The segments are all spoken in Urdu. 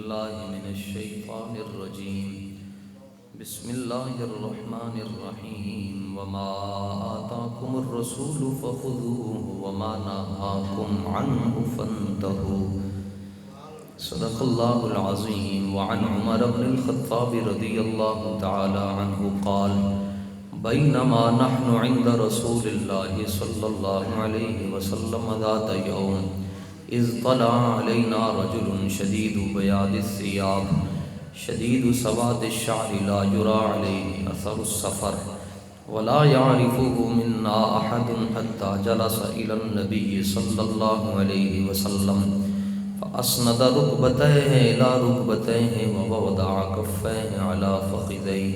بالله من الشيطان الرجيم بسم الله الرحمن الرحيم وما آتاكم الرسول فخذوه وما نهاكم عنه فانتهوا صدق الله العظيم. وعن عمر بن الخطاب رضي الله تعالى عنه قال بينما نحن عند رسول الله صلى الله عليه وسلم ذات يوم إذ طلع علينا رجل شديد بياض الثياب شديد سواد الشعر لا يرى عليه أثر السفر ولا يعرفه منا أحد حتى جلس إلى النبي صلى الله عليه وسلم فأسند ركبتيه إلى ركبتيه ووضع كفيه على فخذيه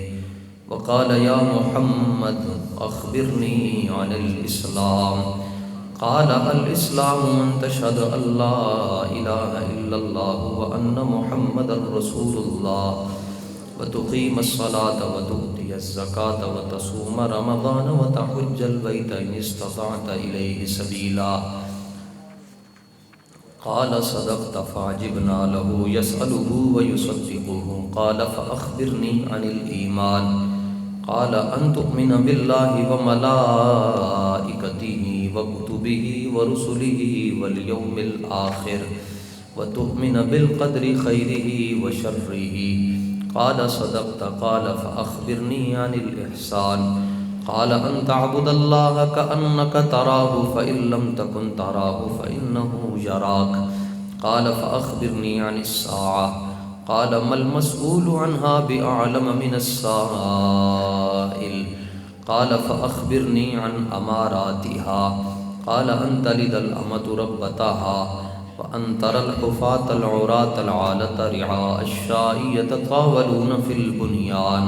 وقال يا محمد أخبرني عن الإسلام. قال الإسلام أن تشهد أن لا إله إلا الله وأن محمد رسول الله وتقيم الصلاة وتؤتي الزكاة وتصوم رمضان وتحج البيت إن استطعت إليه سبيلا. قال صدقت. فعجبنا له يسأله ويصدقه. قال فأخبرني عن الإيمان. قال أن تؤمن بالله وملائكته وكتبه ورسله واليوم الآخر وتؤمن بالقدر خيره وشره. قال صدقت. قال فأخبرني عن الإحسان. قال أن تعبد الله كأنك تراه فإن لم تكن تراه فإنه يراك. قال فأخبرني عن الساعة. قال ما المسؤول عنها بأعلم من السائل. قال فأخبرني عن أماراتها. قال أن تلد الأمة ربتها وأن ترى الحفاة العراة العالة رعاء الشاء يتطاولون في البنيان.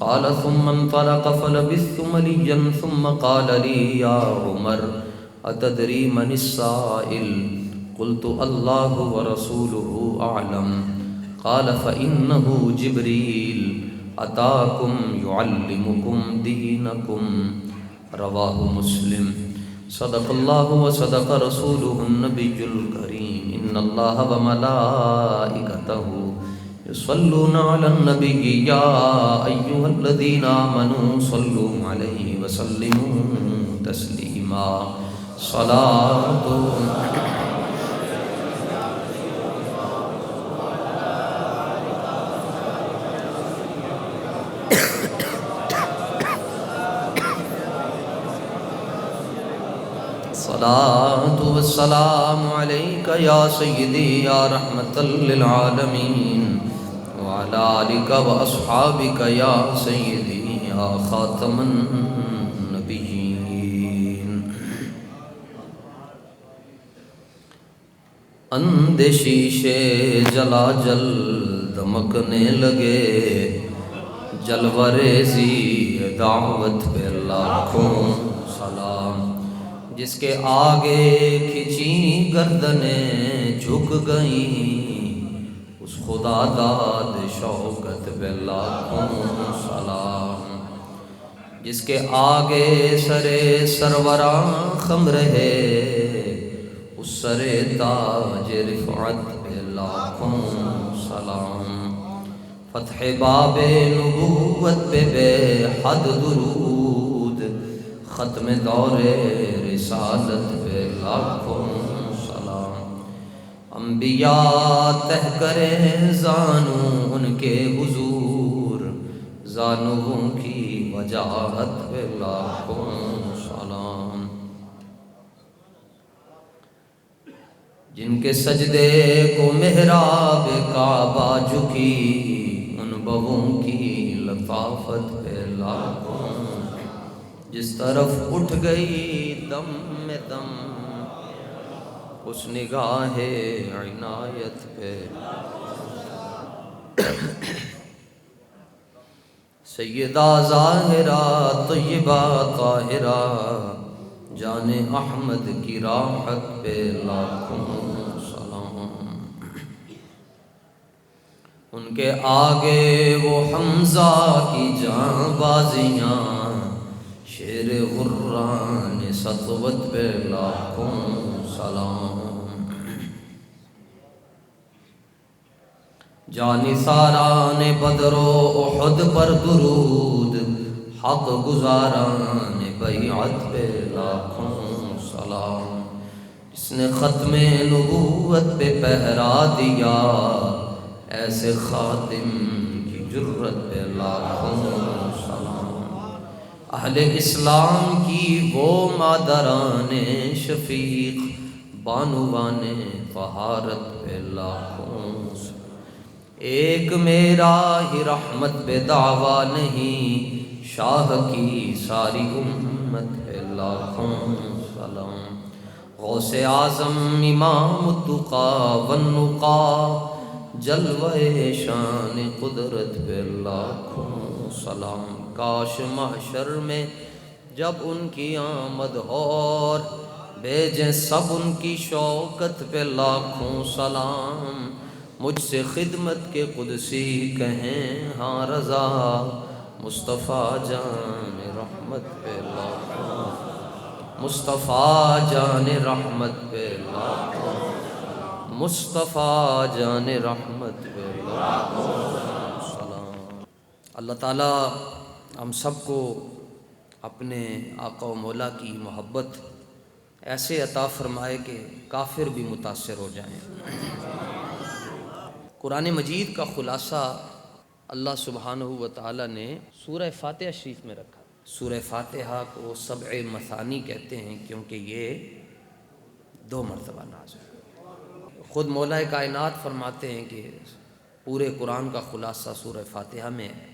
قال ثم انطلق فلبثت مليا ثم قال لي يا عمر أتدري من السائل؟ قلت الله ورسوله أعلم. قال فإنه جبريل أتاكم يعلمكم دينكم. رواه مسلم. صدق الله وصدق رسوله النبي الكريم. إن الله وملائكته يصلون على النبي يا أيها الذين آمنوا صلوا عليه وسلموا تسليما. صلاة والسلام عليك يا سيدي يا رحمة للعالمين وعلى آلك وأصحابك يا سيدي يا خاتم النبيين. اندھے شیشے جلا جل دمکنے لگے جلوہ ریزی دعوت پہ لاکھوں سلام. جس کے آگے کھچی گردنیں جھک گئیں اس خدا داد شوکت پہ لاکھوں سلام. جس کے آگے سرے سروراں خم رہے اس سرے تاج رفعت پہ لاکھوں سلام. فتح باب نبوت پہ بے حد درود ختم دور رسالت پہ لاکھوں سلام. انبیاء تہ کریں زانو ان کے حضور زانوں کی وجاہت پہ لاکھوں سلام. جن کے سجدے کو محراب کعبہ جھکی ان بہوں کی لطافت پہ لاکھوں. جس طرف اٹھ گئی دم میں دم اس نگاہ عنایت پہ. سیدہ ظاہرہ طیبہ طاہرہ جان احمد کی راحت پہ لاکھوں سلام. ان کے آگے وہ حمزہ کی جاں بازیاں شیر غران سطوت پہ لاکھوں سلام. جانثاران بدر و احد پر درود، حق گزاران بیعت پہ لاکھوں سلام، جس نے ختم نبوت پہ پہرا دیا، ایسے خاتم کی جرت پہ لاکھوں سلام، اہل اسلام کی وہ مادران شفیق، بانوان طہارت پہ لاکھوں سلام، ایک میرا ہی رحمت پہ دعویٰ نہیں، شاہ کی ساری امت پہ لاکھوں سلام، غوث اعظم امام التقیٰ والنقیٰ، جلوہ شان قدرت پہ لاکھوں سلام، کاش محشر میں جب ان کی آمد ہو اور بھیجیں سب ان کی شوکت پہ لاکھوں سلام، مجھ سے خدمت کے قدسی کہیں ہاں رضا، مصطفیٰ جان رحمت پہ لاکھوں، مصطفیٰ جان رحمت پہ لاکھوں، مصطفیٰ جان رحمت پہ لاکھوں سلام۔ اللہ تعالیٰ ہم سب کو اپنے آقا و مولا کی محبت ایسے عطا فرمائے کہ کافر بھی متاثر ہو جائیں۔ قرآن مجید کا خلاصہ اللہ سبحانہ و تعالیٰ نے سورہ فاتحہ شریف میں رکھا۔ سورہ فاتحہ کو سبع مثانی کہتے ہیں کیونکہ یہ 2 مرتبہ نازل ہے۔ خود مولا کائنات فرماتے ہیں کہ پورے قرآن کا خلاصہ سورہ فاتحہ میں ہے،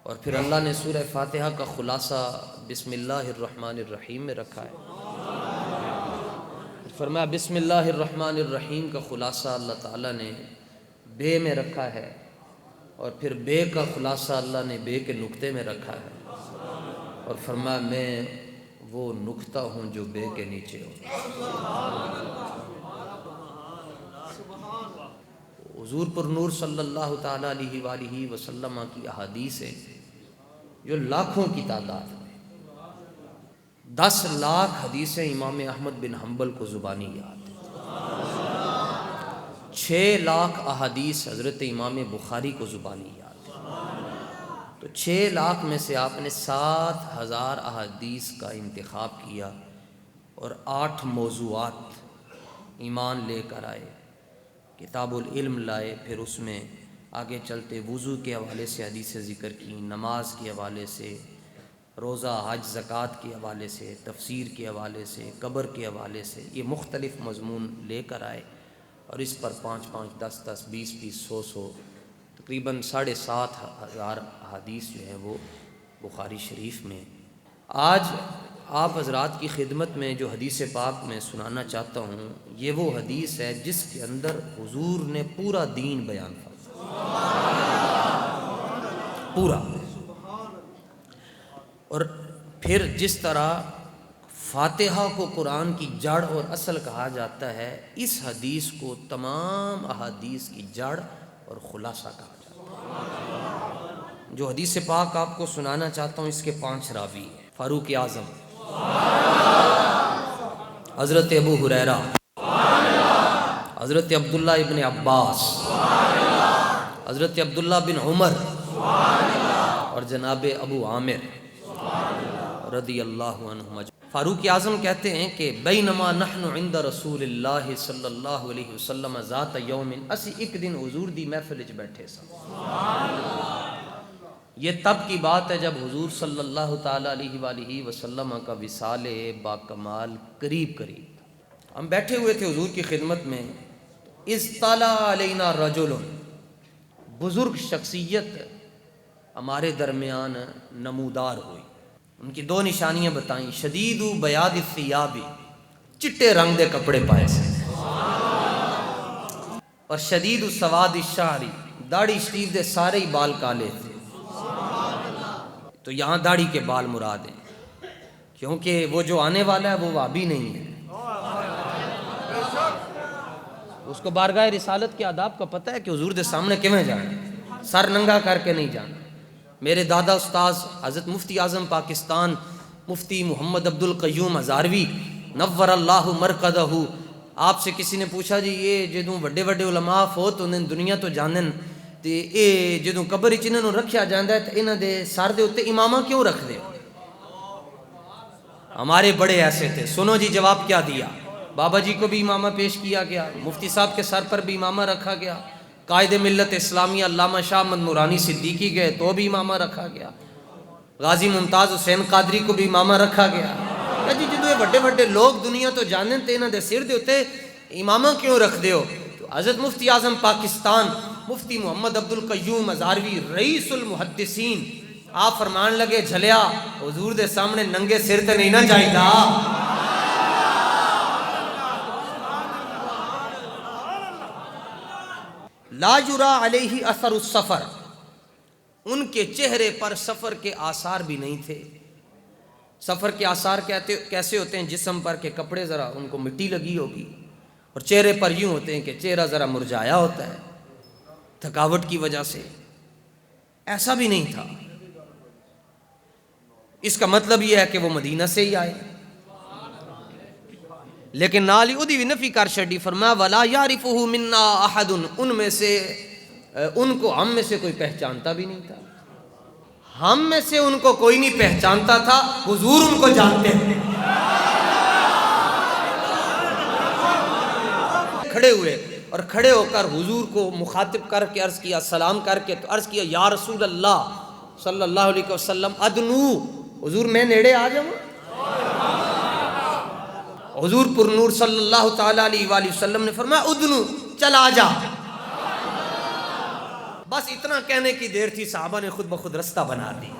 اور پھر اللہ نے سورہ فاتحہ کا خلاصہ بسم اللہ الرحمن الرحیم میں رکھا ہے۔ فرمایا بسم اللہ الرحمن الرحیم کا خلاصہ اللہ تعالیٰ نے بے میں رکھا ہے، اور پھر بے کا خلاصہ اللہ نے بے کے نقطے میں رکھا ہے، اور فرمایا میں وہ نقطہ ہوں جو بے کے نیچے ہوں۔ حضور پر نور صلی اللہ تعالیٰ علیہ وآلہ وسلم کی احادیث ہے جو لاکھوں کی تعداد میں، 10 لاکھ حدیثیں امام احمد بن حنبل کو زبانی یاد ہے، 6 لاکھ احادیث حضرت امام بخاری کو زبانی یاد ہے، تو 6 لاکھ میں سے آپ نے 7000 احادیث کا انتخاب کیا اور 8 موضوعات ایمان لے کر آئے، کتاب العلم لائے، پھر اس میں آگے چلتے وضو کے حوالے سے حدیثیں ذکر کی، نماز کے حوالے سے، روزہ حج زکوٰۃ کے حوالے سے، تفسیر کے حوالے سے، قبر کے حوالے سے، یہ مختلف مضمون لے کر آئے، اور اس پر 5-5 10-10 20-20 100 تقریباً 7,500 احادیث جو ہیں وہ بخاری شریف میں۔ آج آپ حضرات کی خدمت میں جو حدیث پاک میں سنانا چاہتا ہوں، یہ وہ حدیث ہے جس کے اندر حضور نے پورا دین بیان فرمایا، پورا، اور پھر جس طرح فاتحہ کو قرآن کی جڑ اور اصل کہا جاتا ہے، اس حدیث کو تمام احادیث کی جڑ اور خلاصہ کہا جاتا ہے۔ جو حدیث پاک آپ کو سنانا چاہتا ہوں اس کے 5 راوی ہیں۔ فاروق اعظم، حضرت ابو ہریرہ، حضرت عبداللہ ابن عباس، حضرت عبداللہ بن عمر، اور جناب ابو عامر رضی اللہ عنہم۔ فاروق اعظم کہتے ہیں کہ بینما نحن عند رسول اللہ صلی اللہ علیہ وسلم ذات یوم، اسی ایک دن حضور دی محفل وچ بیٹھے سن۔ یہ تب کی بات ہے جب حضور صلی اللہ تعالیٰ علیہ وآلہ وسلم کا وصال با کمال قریب تھا۔ ہم بیٹھے ہوئے تھے حضور کی خدمت میں، اذ طلع علینا رجل، بزرگ شخصیت ہمارے درمیان نمودار ہوئی۔ ان کی 2 نشانیاں بتائیں، شدید بیاض الثیاب، چٹے رنگ دے کپڑے پائے سے، اور شدید سواد الشعر، داڑھی شریف دے سارے ہی بال کالے تھے۔ تو یہاں داڑھی کے بال مراد ہیں، کیونکہ وہ جو آنے والا ہے وہ وہابی نہیں ہے، اس کو بارگاہ رسالت کے آداب کا پتہ ہے کہ حضور دے سامنے کیویں جانا، سر ننگا کر کے نہیں جانا۔ میرے دادا استاذ حضرت مفتی اعظم پاکستان مفتی محمد عبد القیوم ہزاروی نور اللہ مرقدہ آپ سے کسی نے پوچھا جی یہ جدوں وڈے وڈے علماء فوت ہوندے دنیا تو جانن تے اے جدوں قبر وچ انہاں نوں رکھیا جاندا ہے تے انہاں دے سر دے اوتے امامہ کیوں رکھ دے؟ ہمارے بڑے ایسے تھے. سنو جی جواب کیا دیا. بابا جی کو بھی امامہ پیش کیا گیا, مفتی صاحب کے سر پر بھی امامہ رکھا گیا, قائد ملت اسلامیہ علامہ شاہ احمد نورانی صدیقی گئے تو بھی امامہ رکھا گیا, غازی ممتاز حسین قادری کو بھی امامہ رکھا گیا. جی جدو یہ بڑے بڑے لوگ دنیا تو جانن تے انہاں دے سر دے اوتے امامہ کیوں رکھ دیو؟ تو حضرت مفتی اعظم پاکستان مفتی محمد عبد القیوم ازہروی رئیس المحدثین آپ فرمان لگے جھلیا حضور دے سامنے ننگے سر تے نہیں نہ جائیدا. لا یرا علیہ اثر السفر, ان کے چہرے پر سفر کے آثار بھی نہیں تھے. سفر کے آثار کیسے ہوتے ہیں؟ جسم پر کے کپڑے ذرا ان کو مٹی لگی ہوگی, اور چہرے پر یوں ہوتے ہیں کہ چہرہ ذرا مرجھایا ہوتا ہے تھکاوٹ کی وجہ سے. ایسا بھی نہیں تھا. اس کا مطلب یہ ہے کہ وہ مدینہ سے ہی آئے. لیکن نال ہی اودی بھی نفی کر چھڈی, فرمایا ولا یعرفہ منا احد, ان میں سے ان کو ہم میں سے کوئی پہچانتا بھی نہیں تھا. ہم میں سے ان کو کوئی نہیں پہچانتا تھا, حضور ان کو جانتے تھے. کھڑے ہوئے اور کھڑے ہو کر حضور کو مخاطب کر کے عرض کیا, سلام کر کے تو عرض کیا یا رسول اللہ صلی اللہ علیہ وسلم ادنو, حضور میں نیڑے آ جاؤں. حضور پر نور صلی اللہ تعالیٰ علیہ وآلہ وسلم نے فرمایا ادنو, چل آ جا. بس اتنا کہنے کی دیر تھی, صحابہ نے خود بخود رستہ بنا دی.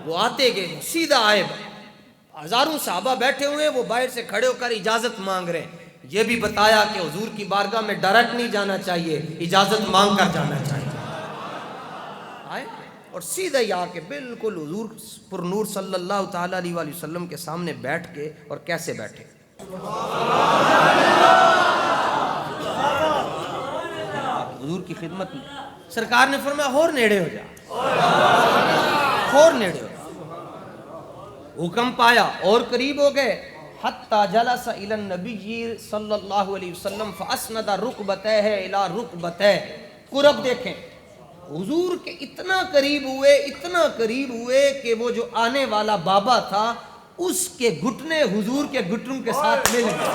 وہ آتے گئے, سیدھا آئے, ہزاروں صحابہ بیٹھے ہوئے, وہ باہر سے کھڑے ہو کر اجازت مانگ رہے ہیں. یہ بھی بتایا کہ حضور کی بارگاہ میں ڈائریکٹ نہیں جانا چاہیے, اجازت مانگ کر جانا چاہیے. آئے اور سیدھا ہی آ کے بالکل حضور پر نور صلی اللہ تعالیٰ علیہ وآلہ وسلم کے سامنے بیٹھ کے, اور کیسے بیٹھے, حضور کی خدمت میں. سرکار نے فرمایا اور نیڑے ہو جا, اور نیڑے ہو جا. حکم پایا اور قریب ہو گئے. حتی جلس الی النبی صلی اللہ علیہ وسلم فاسند رکبتہ الی رکبتہ. قرب دیکھیں, حضور کے اتنا قریب ہوئے کہ وہ جو آنے والا بابا تھا اس کے گھٹنے حضور کے گھٹنوں کے ساتھ مل گئے.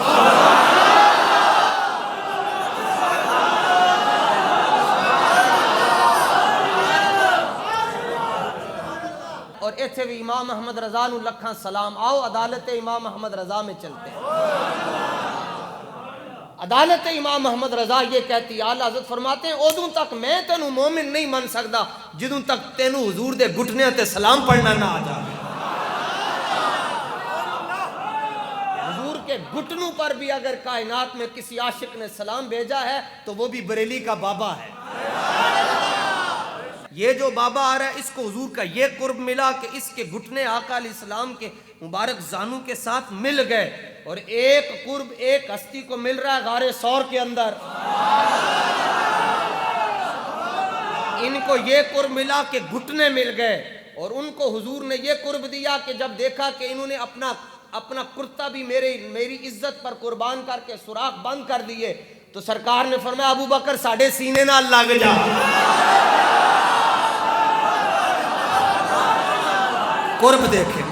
اور ایتھے بھی امام احمد رضا نو لکھاں سلام. آؤ عدالت امام احمد رضا میں چلتے ہیں. عدالت امام احمد رضا یہ کہتی, اعلیٰ حضرت فرماتے ہیں ادوں تک میں تینوں مومن نہیں من سکتا جدوں تک تینوں حضور دے گھٹنے تے سلام پڑھنا نہ آ جائے. حضور کے گھٹنوں پر بھی اگر کائنات میں کسی عاشق نے سلام بھیجا ہے تو وہ بھی بریلی کا بابا ہے. یہ جو بابا آ رہا ہے اس کو حضور کا یہ قرب ملا کہ اس کے گھٹنے آقا علیہ السلام کے مبارک زانوں کے ساتھ مل گئے. اور ایک قرب ایک ہستی کو مل رہا ہے غار ثور کے اندر. ان کو یہ قرب ملا کہ گھٹنے مل گئے, اور ان کو حضور نے یہ قرب دیا کہ جب دیکھا کہ انہوں نے اپنا کرتا بھی میری عزت پر قربان کر کے سوراخ بند کر دیے, تو سرکار نے فرمایا ابو بکر ساڑھے سینے نال لگ جا. قرب دیکھیں,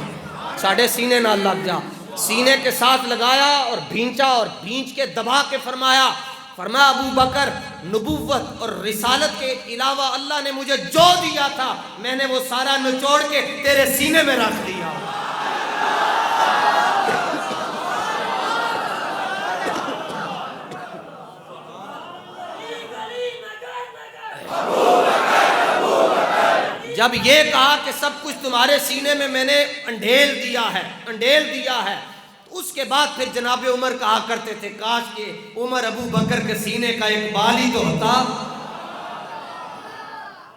ساڑھے سینے نال لگ جا. سینے کے ساتھ لگایا اور بھینچا, اور بھینچ کے دبا کے فرمایا ابو بکر نبوت اور رسالت کے علاوہ اللہ نے مجھے جو دیا تھا میں نے وہ سارا نچوڑ کے تیرے سینے میں رکھ دیا. جب یہ کہا کہ سب کچھ تمہارے سینے میں نے انڈیل دیا ہے, اس کے بعد پھر جناب عمر کہا کرتے تھے کاش کہ عمر ابو بکر کے سینے کا ایک بال ہی تو ہوتا.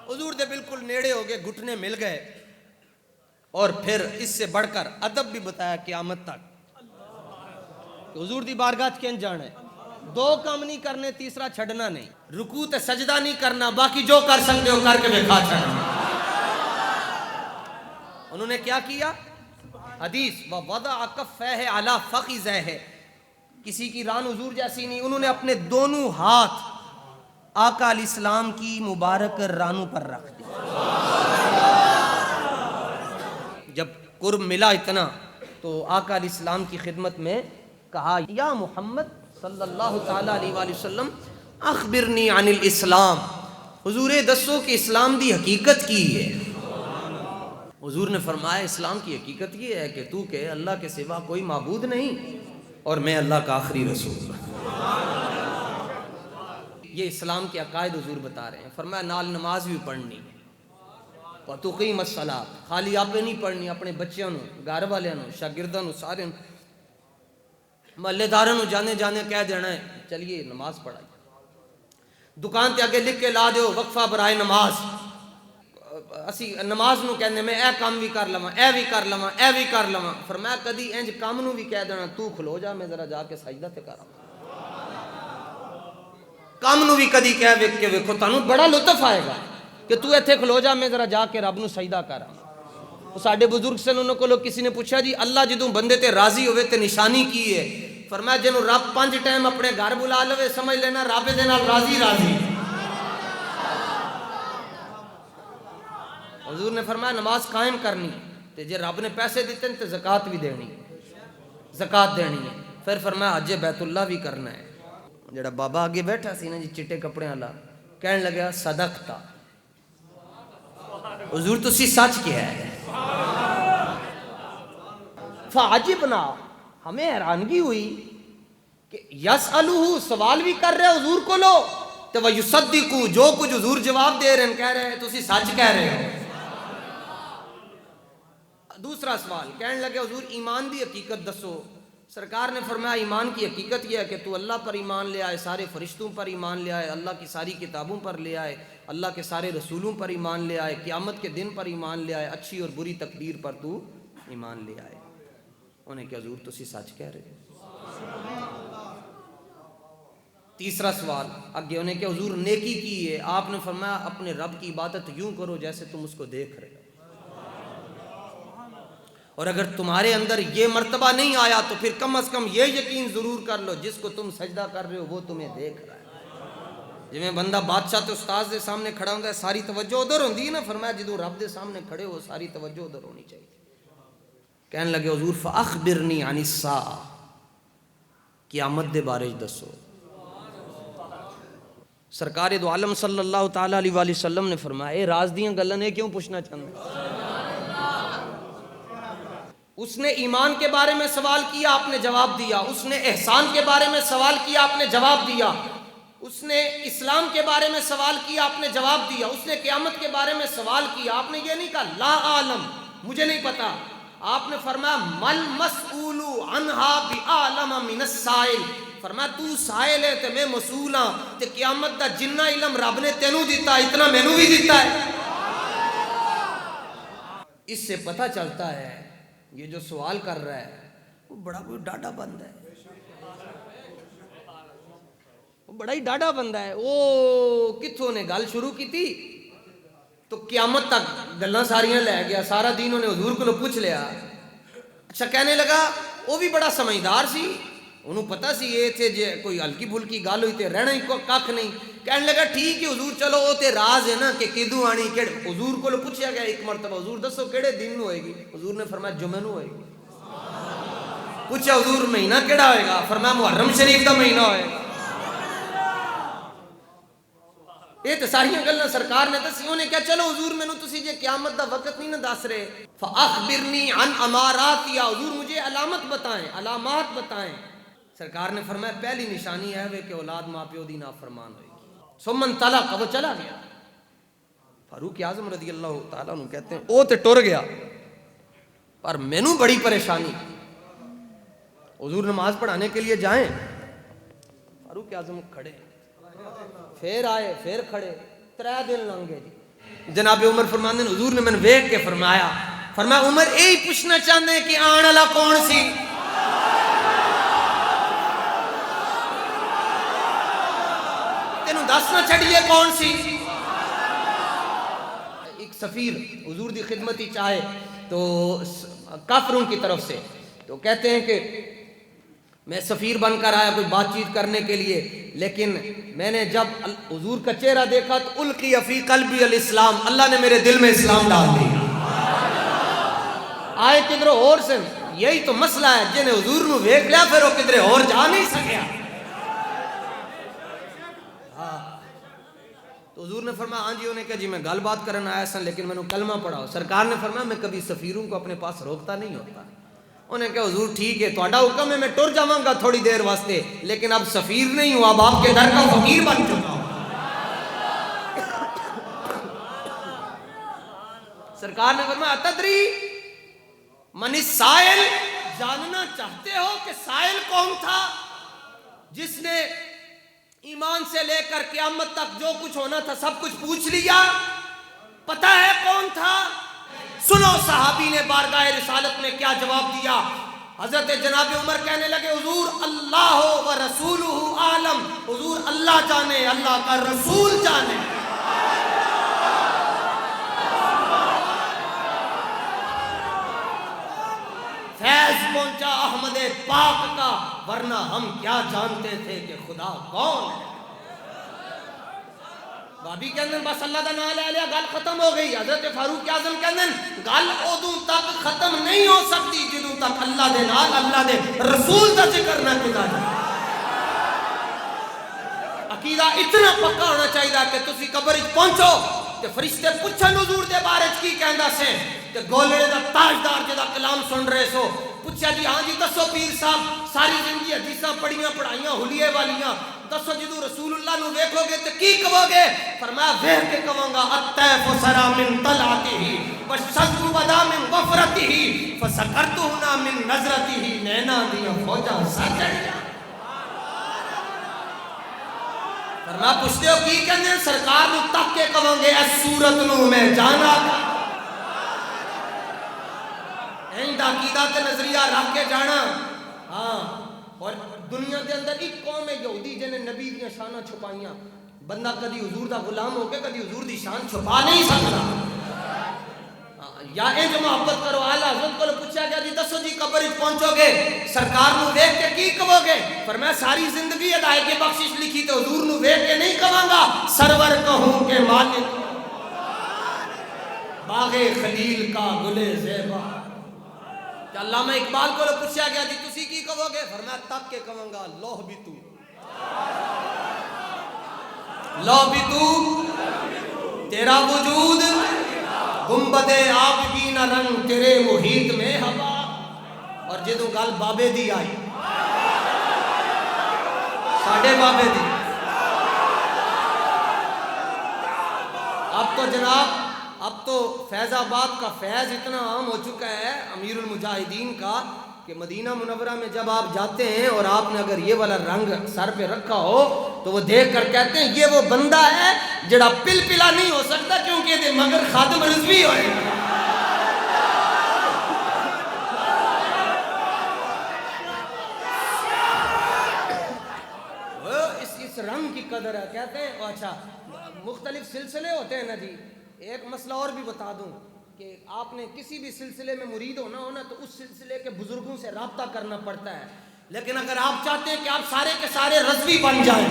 حضور دے بالکل نیڑے ہو گئے, گھٹنے مل گئے. اور پھر اس سے بڑھ کر ادب بھی بتایا قیامت تک کہ حضور دی بارگاہ کین جانا ہے, دو کام نہیں کرنے, تیسرا چھڑنا نہیں, رکوع تے سجدہ نہیں کرنا, باقی جو کر سکتے ہو کر کے بکھا چھڑنا. انہوں نے کیا کیا؟ حدیث وَوَضَعَ كَفَّيْهِ عَلَى فَخِذَيْهِ, کسی کی ران حضور جیسی نہیں، انہوں نے اپنے دونوں ہاتھ آقا علیہ السلام کی مبارک رانوں پر رکھ دی. جب قرب ملا اتنا تو آقا علیہ السلام کی خدمت میں کہا یا محمد صلی اللہ تعالیٰ علیہ وآلہ وسلم اخبرنی عن الاسلام، حضور دسو کہ اسلام دی حقیقت کی ہے. حضور نے فرمایا اسلام کی حقیقت یہ ہے کہ تو کہ اللہ کے سوا کوئی معبود نہیں اور میں اللہ کا آخری رسول. یہ اسلام کے عقائد حضور بتا رہے ہیں. فرمایا نال نماز بھی پڑھنی ہے، وَتُقِيمَ الصَّلَاةَ، خالی آپ نہیں پڑھنی، اپنے بچیاں نو، گھر والوں نو، شاگرداں نو، سارے محلے داراں نو جانے جانے کہہ دینا ہے چلیے نماز پڑھائیے. دکان تے اگے لکھ کے لا دیو وقفہ برائے نماز. اسی نماز نو کہنے میں اے کام بھی کر لواں، اے بھی کر لواں، اے بھی کر لواں. فرمایا کدی انج کام نو بھی کہہ دینا تو کھلو جا میں ذرا جا کے سجدہ تے کراں. کام نو بھی کدی کہہ ویکھ کے ویکھو تانوں بڑا لطف آئے گا کہ تو ایتھے کھلو جا میں ذرا جا کے رب نو سجدہ کراں. ساڈے بزرگ سن انہاں کولوں کسی نے پوچھا جی اللہ جدوں بندے تے راضی ہوئے تے نشانی کی ہے؟ فرمایا جنوں رب 5 ٹائم اپنے گھر بلا لوے سمجھ لینا رب دے نال راضی راضی. حضور نے فرمایا نماز قائم کرنی تے جے رب نے پیسے دیتے تے زکوٰۃ بھی دینی، زکوٰۃ دینی ہے. پھر فرمایا حج بیت اللہ بھی کرنا ہے. جڑا بابا آگے بیٹھا سی نا جی چٹے کپڑے والا کہن لگا صدقتا، حضور تسی سچ کیا ہے. فعجبنا، ہمیں حیرانگی ہوئی کہ یسألہ، سوال بھی کر رہے حضور کو لو تو ویصدقو، جو کچھ حضور جواب دے رہے ہیں کہہ رہے ہیں تسی سچ کہہ رہے ہو. دوسرا سوال کہنے لگے حضور ایمان دی حقیقت دسو. سرکار نے فرمایا ایمان کی حقیقت یہ ہے کہ تو اللہ پر ایمان لے آئے، سارے فرشتوں پر ایمان لے آئے، اللہ کی ساری کتابوں پر لے آئے، اللہ کے سارے رسولوں پر ایمان لے آئے، قیامت کے دن پر ایمان لے آئے، اچھی اور بری تقدیر پر تو ایمان لے آئے. انہیں کہ حضور تسی سچ کہہ رہے ہو. تیسرا سوال اگے انہیں کہ حضور نیکی کی ہے. آپ نے فرمایا اپنے رب کی عبادت یوں کرو جیسے تم اس کو دیکھ رہے ہو، اور اگر تمہارے اندر یہ مرتبہ نہیں آیا تو پھر کم از کم یہ یقین ضرور کر لو جس کو تم سجدہ کر رہے ہو وہ تمہیں دیکھ رہا ہے. جویں بندہ بادشاہ تے استاد دے سامنے کھڑا ہوندا ہے ساری توجہ ادھر ہوندی ہے نا، فرمایا جدوں رب دے سامنے کھڑے ہو ساری توجہ ادھر ہونی چاہیے. کہنے لگے حضور فاخبرنی عن الساعہ، قیامت دے بارے دسو. سرکار دو عالم صلی اللہ تعالیٰ علیہ وآلہ وسلم نے فرمایا اے راز دیاں گلاں نے کیوں پوچھنا چاہتے؟ اس نے ایمان کے بارے میں سوال کیا آپ نے جواب دیا، اس نے احسان کے بارے میں سوال کیا آپ نے جواب دیا، اس نے اسلام کے بارے میں سوال کیا آپ نے جواب دیا، اس نے قیامت کے بارے میں سوال کیا. آپ نے یہ نہیں کہا لا عالم مجھے نہیں پتا، آپ نے فرمایا مل مسئول عنہا بعالم من السائل. فرمایا تو سائل ہے تے میں مسئول ہاں، تے قیامت دا جنہ علم رب نے تینوں دیتا اتنا مینوں بھی دیتا ہے. اس سے پتہ چلتا ہے یہ جو سوال کر رہا ہے وہ بڑا کوئی ڈاڈا بندہ ہے، وہ بڑا ہی ڈاڈا بندہ ہے. وہ کتھوں نے گل شروع کی تھی تو قیامت تک گلاں ساریاں لے گیا، سارا دین انہیں حضور کو پوچھ لیا. اچھا کہنے لگا وہ بھی بڑا سمجھدار سی، انہوں پتہ سی یہ تھے جے کوئی ہلکی پھلکی گل ہوئی تے رہنا ہی کھ نہیں. کہنے لگا ٹھیک ہے حضور چلو وہ تے راز ہے نا کہ کدوں آنی کہڑے. حضور کو پوچھا گیا ایک مرتبہ حضور دسو کہڑے دن ہوئے گی؟ حضور نے فرمایا جمعہ نو ہوئے گی. پوچھا حضور مہینہ کہڑا ہوئے گا؟ فرمایا محرم شریف کا مہینہ ہوئے گا. یہ تو ساری گلاں سرکار نے دسی. انہیں کہا چلو حضور مینوں تسی جے قیامت دا وقت نہیں نہ دس رہے فاخبرنی عن امارات، یا حضور مجھے علامت بتائیں، علامات بتائیں. سرکار نے فرمایا پہلی نشانی ہے کہ اولاد ماں پیو دی نافرمان ہوئے گی. ثم انطلق، وہ چلا گیا. فاروق اعظم رضی اللہ تعالیٰ عنہ کہتے ہیں وہ تے ٹر گیا پر مینوں بڑی پریشانی. حضور نماز پڑھانے کے لیے جائیں، فاروق اعظم کھڑے، پھر آئے، پھر کھڑے، 3 دن لنگ گئے. جناب عمر فرماندے حضور نے میں ویکھ کے فرمایا عمر یہی پوچھنا چاہتے ہیں کہ آن والا کون سی؟ تینوں دس نہ چھڑیے کون سی؟ ایک سفیر حضور دی خدمت ہی چاہے تو کافروں کی طرف سے تو کہتے ہیں کہ میں سفیر بن کر آیا کوئی بات چیت کرنے کے لیے، لیکن میں نے جب حضور کا چہرہ دیکھا تو القی فی قلبی الاسلام، اللہ نے میرے دل میں اسلام ڈال دیا۔ آئے کدھر اور سے، یہی تو مسئلہ ہے، جنہیں حضور نو ویکھ لیا پھر وہ کدھر اور جا نہیں سکیا۔ تو حضور نے فرمایا ہاں جی، انہیں کہا جی میں گل بات کرنا آیا سن لیکن میں نے کلمہ پڑھاؤ۔ سرکار نے فرمایا میں کبھی سفیروں کو اپنے پاس روکتا نہیں ہوتا۔ انہیں کہا حضور ٹھیک ہے، تہاڈا حکم ہے، میں ٹر جاواں گا تھوڑی دیر واسطے، لیکن اب سفیر نہیں ہوں، اب آپ کے در کا فقیر بن چکا ہوں۔ سرکار نے فرمایا تدری من السائل، جاننا چاہتے ہو کہ سائل کون تھا؟ جس نے ایمان سے لے کر قیامت تک جو کچھ ہونا تھا سب کچھ پوچھ لیا، پتہ ہے کون تھا؟ سنو صحابی نے بارگاہ رسالت میں کیا جواب دیا۔ حضرت جناب عمر کہنے لگے حضور اللہ و رسولہ عالم، حضور اللہ جانے، اللہ کا رسول جانے۔ فیض پہنچا احمد پاک کا، ورنہ ہم کیا جانتے تھے کہ خدا کون ہے۔ بابی کے اندر بس اللہ دا نام لے لیا گل ختم ہو گئی۔ حضرت فاروق اعظم کے اندر گل ادوں تک ختم نہیں ہو سکتی جدوں تک اللہ دے نال اللہ دے رسول دا ذکر نہ کیتا جائے۔ عقیدہ اتنا پکا ہونا چاہیے کہ تسی قبر وچ پہنچو تے فرشتے پوچھن حضور دے بارے کی کہندا سے، تے گولڑے دا تاجدار جدا کلام سن رہے سو، پوچھا جی ہاں جی دسو پیر صاحب ساری زندگی حدیثاں پڑھیاں پڑھائیاں حلیے والیاں، دسو جدو رسول اللہ نو ویکھو گے تے کی کہو گے؟ فرمایا ویکھ کے کہوں گا الطیف سرا من طلعتہ والشذ بدا من غفرتہ فسکرتہ من نظرتہ، نینا دیاں فوجاں سجڑیاں۔ فرمایا پوچھتے ہو کی کہندے ہیں؟ سرکار نو تک کے کہوں گے اس صورت نو میں جانا گا۔ این دا عقیدہ تے نظریہ رکھ کے جانا۔ ہاں، اور دنیا دے اندر ایک قوم ہے یہودی جنہیں نبی دیاں شاناں چھپائیاں، بندہ کدی حضور دا غلام ہو کے کدی حضور دی شان چھپا نہیں سکتا۔ یا اے جو محبت کرو، اعلیٰ حضرت کو پوچھا گیا جی دسو جی قبر وچ پہنچو گے سرکار نو دیکھ کے کی کہو گے؟ فرمایا ساری زندگی ہدایت کی بخشش لکھی تے حضور نو دیکھ کے نہیں کہوں گا سرور کہوں کہ مالک باغ خلیل کا گلے زیبا۔ علامہ اقبال کو پوچھا گیا جی تسی کی کہو گے؟ فرمایا تک کے کہوں گا لوہ بھی تو، لوہ بھی تو تیرا وجود گنبد عابدین رنگ تیرے محیط میں ہوا۔ اور جدوں گل بابے دی آئی، ساڑھے بابے دی، اب تو جناب اب تو فیض آباد کا فیض اتنا عام ہو چکا ہے امیر المجاہدین کا کہ مدینہ منورہ میں جب آپ جاتے ہیں اور آپ نے اگر یہ والا رنگ سر پہ رکھا ہو تو وہ دیکھ کر کہتے ہیں یہ وہ بندہ ہے جڑا پل پلا نہیں ہو سکتا کیونکہ دے مگر خادم رضوی ہوئے۔ اس رنگ کی قدر ہے، کہتے ہیں اچھا مختلف سلسلے ہوتے ہیں نا جی۔ ایک مسئلہ اور بھی بتا دوں کہ آپ نے کسی بھی سلسلے میں مرید ہونا تو اس سلسلے کے بزرگوں سے رابطہ کرنا پڑتا ہے، لیکن اگر آپ چاہتے ہیں کہ آپ سارے کے سارے رضوی بن جائیں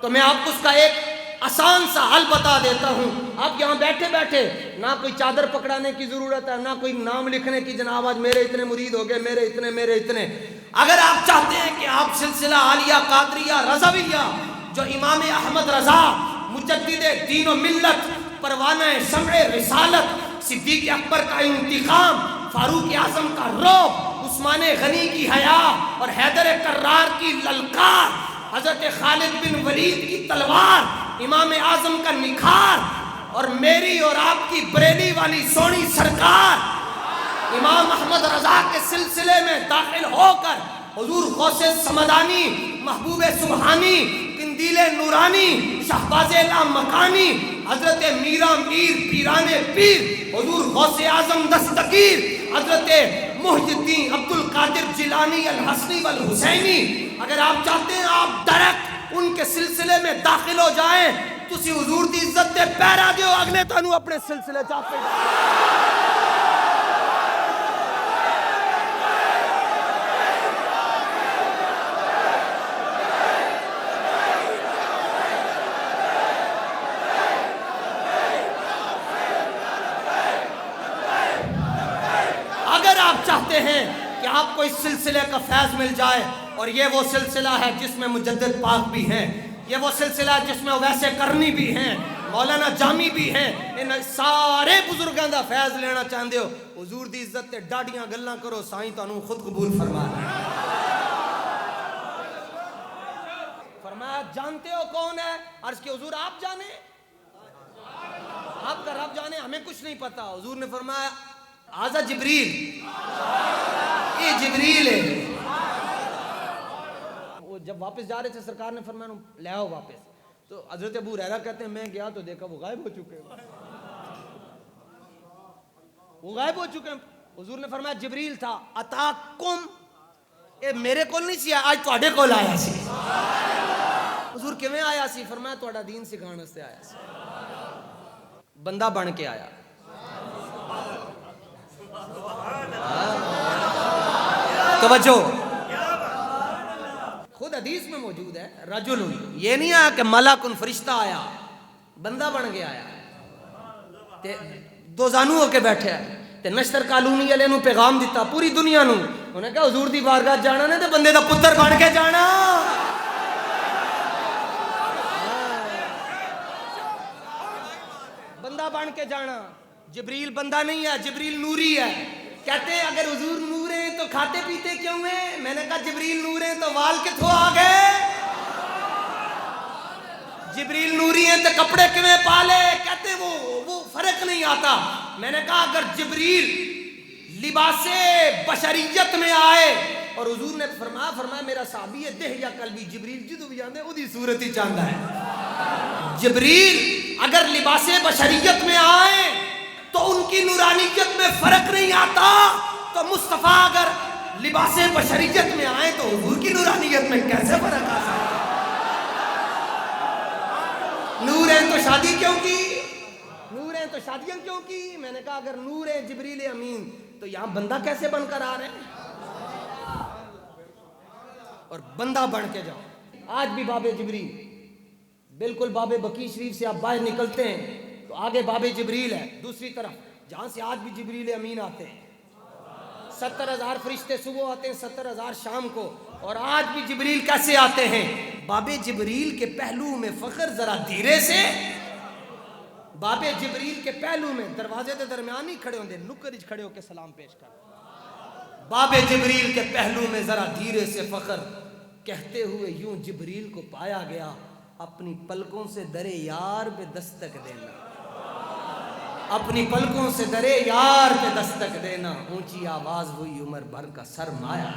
تو میں آپ کو اس کا ایک آسان سا حل بتا دیتا ہوں۔ آپ یہاں بیٹھے بیٹھے نہ کوئی چادر پکڑانے کی ضرورت ہے، نہ کوئی نام لکھنے کی جناب آج میرے اتنے مرید ہو گئے، میرے اتنے۔ اگر آپ چاہتے ہیں کہ آپ سلسلہ عالیہ قادریہ رضویہ جو امام احمد رضا مجدد دین و ملت، پروانہ شمع رسالت، صدیق اکبر کا انتقام، فاروق اعظم کا رعب، عثمان غنی کی حیا اور حیدر کرار کی للکار، حضرت خالد بن ولید کی تلوار، امام اعظم کا نکھار، اور میری اور آپ کی بریلی والی سونی سرکار امام احمد رضا کے سلسلے میں داخل ہو کر حضور غوث سمدانی، محبوب سبحانی، قندیل نورانی، شہباز لامکانی، حضرت میرا میر پیران پیر، حضور غوث اعظم دستگیر، حضرت محی الدین عبد القادر جیلانی الحسنی والحسینی، اگر آپ چاہتے ہیں آپ ڈائریکٹ ان کے سلسلے میں داخل ہو جائیں تسی حضور دی عزت دے پیرا دیو، اگلے تانوں اپنے سلسلے چاہتے ہیں۔ چاہتے ہیں کہ آپ کو اس سلسلے کا فیض مل جائے، اور یہ وہ سلسلہ ہے جس میں مجدد پاک بھی ہیں، یہ وہ سلسلہ ہے جس میں ویسے کرنی بھی ہیں، مولانا جامی بھی ہیں، ان سارے بزرگاں دا فیض لینا چاہتے ہو، حضور دی عزت تے ڈاڈیاں گلاں کرو، سائیں تانوں خود قبول فرمانا۔ فرمایا جانتے ہو کون ہے؟ عرض کہ حضور آپ جانے، آپ کا رب جانے، ہمیں کچھ نہیں پتا۔ حضور نے فرمایا آزا جبریل، یہ جبریل ہے۔ وہ جب واپس جا رہے تھے سرکار نے فرمایا لے آؤ واپس، تو حضرت ابو ہریرہ کہتے ہیں میں گیا تو دیکھا وہ غائب ہو چکے ہیں، وہ غائب ہو چکے ہیں۔ حضور نے فرمایا جبریل تھا، اتاکم، اے میرے کول نہیں سی آج تواڈے کول آیا سی۔ حضور کیویں آیا سی؟ فرمایا تواڈا دین سکھانے واسطے آیا سی، بندہ بن کے آیا۔ توجہ، خود حدیث میں موجود ہے، رجل، یہ نہیں آیا کہ ملکن فرشتہ آیا، بندہ بن کے آیا تے دو زانو ہو کے بیٹھے تے نشتر کالونی والے نو پیغام دیتا پوری دنیا نو، انہوں نے کہا حضور دی بارگاہ جانا نے تے بندے دا پتر بن کے جانا۔ بندہ بن کے جانا۔ جبریل بندہ نہیں ہے، جبریل نوری ہے۔ کہتے ہیں اگر حضور نور ہیں تو کھاتے پیتے کیوں ہیں؟ میں نے کہا جبریل نور ہیں تو وال کتھوں آ گئے؟ جبریل نوری ہیں تو کپڑے کیویں پالے؟ کہتے ہیں وہ فرق نہیں آتا۔ میں نے کہا اگر جبریل لباس بشریت میں آئے، اور حضور نے فرمایا میرا صحابی ہے دہ یا قلبی، جبریل جدو بھی جاندے وہ دی صورت ہی چاہتا ہے۔ جبریل اگر لباس بشریت میں آئے تو ان کی نورانیت میں فرق نہیں آتا، تو مصطفیٰ اگر لباس بشریت میں آئے تو حضور کی نورانیت میں کیسے فرق آ سکتا؟ نور ہیں تو شادی کیوں کی؟ نور ہیں تو شادیاں کیوں کی؟ میں نے کہا اگر نور ہے جبریل امین تو یہاں بندہ کیسے بن کر آ رہے ہیں؟ اور بندہ بن کے جاؤ۔ آج بھی باب جبریل، بالکل باب بقیع شریف سے آپ باہر نکلتے ہیں تو آگے باب جبریل ہے، دوسری طرف جہاں سے آج بھی جبریل امین آتے ہیں۔ 70,000 فرشتے صبح آتے ہیں، 70,000 شام کو، اور آج بھی جبریل کیسے آتے ہیں؟ باب جبریل کے پہلو میں فخر ذرا دھیرے سے، باب جبریل کے پہلو میں دروازے کے درمیان ہی کھڑے ہوندے، نکر وچ کھڑے ہو کے سلام پیش کر۔ باب جبریل کے پہلو میں ذرا دھیرے سے فخر کہتے ہوئے یوں جبریل کو پایا گیا، اپنی پلکوں سے درے یار پہ دستک دینا، اپنی پلکوں سے درے یار پہ دستک دینا، اونچی آواز ہوئی عمر بھر کا سرمایہ۔